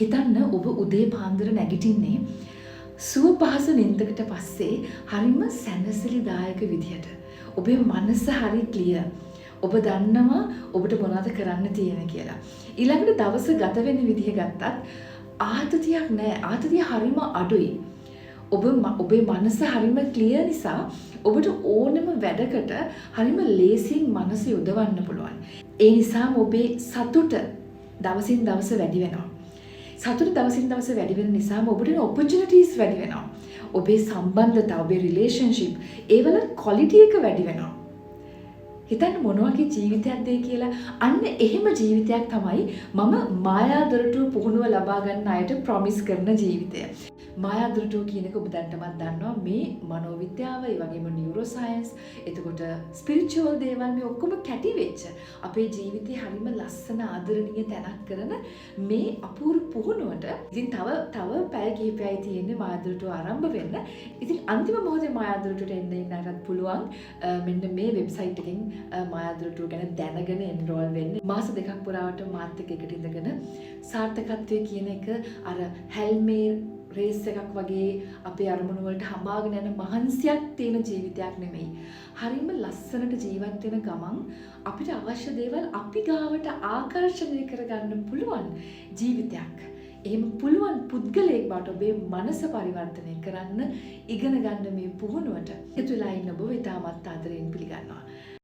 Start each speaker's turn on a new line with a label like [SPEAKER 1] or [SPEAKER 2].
[SPEAKER 1] හිතන්න ඔබ උදේ පාන්දර නැගිටින්නේ සුව පහසු නින්දකට පස්සේ හරිම සැනසිලිදායක විදිහට. ඔබේ මනස හරි ක්ලියර්. ඔබ දන්නවා ඔබට මොනවද කරන්න තියෙන කියලා. ඊළඟට දවස ගත වෙන විදිහ ගත්තත් ආතතියක් නැහැ. ආතතිය හරිම අඩුයි. ඔබේ මනස හරිම ක්ලියර් නිසා ඔබට ඕනම වැඩකට හරිම ලේසියෙන් මනස යොදවන්න පුළුවන්. ඒ නිසාම ඔබේ සතුට දවසින් දවස වැඩි වෙනවා. සතුට දවසින් දවස වැඩි වෙන නිසාම ඔබට ඔපචුනිටිස් වැඩි වෙනවා. ඔබේ සම්බන්ධතා, ඔබේ රිලේෂන්ෂිප් ඒවල ක්වොලිටි එක වැඩි වෙනවා. හිතන්න මොන වගේ ජීවිතයක්ද කියලා. අන්න එහෙම ජීවිතයක් තමයි මම මායා දොරටුව පුහුණුව ලබා ගන්න අයට ප්‍රොමිස් කරන ජීවිතය. මායා දොරටුව කියන එක ඔබ දැනටමත් දන්නවා. මේ මනෝවිද්‍යාව, ඒ වගේම නියුරෝ සයන්ස්, එතකොට ස්පිරිචුවල් දේවල් මේ ඔක්කොම කැටි වෙච්ච අපේ ජීවිතේ හරිම ලස්සන ආදරණීය තැනක් කරන මේ අපූර්ව පුහුණුවට ඉතින් තව පැය කිහිපයයි තියෙන්නේ මායා දොරටුව ආරම්භ වෙන්න. ඉතින් අන්තිම මොහොතේ මායා දොරටුවට එන්න ඉන්නටත් පුළුවන් මෙන්න මේ වෙබ්සයිට් එකෙන් මායා දොරටුව ගැන දැනගෙන එන්රෝල් වෙන්න. මාස දෙකක් පුරාවට මාත් එක්ක එකට ඉඳගෙන සාර්ථකත්වයේ කියන එක අර හැල්මේ රේස් එකක් වගේ අපේ අරමුණු වලට හඹාගෙන යන මහන්සියක් තියෙන ජීවිතයක් නෙමෙයි. හරිම ලස්සනට ජීවත් වෙන ගමන් අපිට අවශ්‍ය දේවල් අපි ගාවට ආකර්ෂණය කරගන්න පුළුවන් ජීවිතයක්. එහෙම පුළුවන් පුද්ගලයෙක් බවට ඔබේ මනස පරිවර්තනය කරන්න ඉගෙන ගන්න මේ පුහුණුවට එකතු වෙලා ඉන්න ඔබ ඉතාමත් ආදරයෙන් පිළිගන්නවා.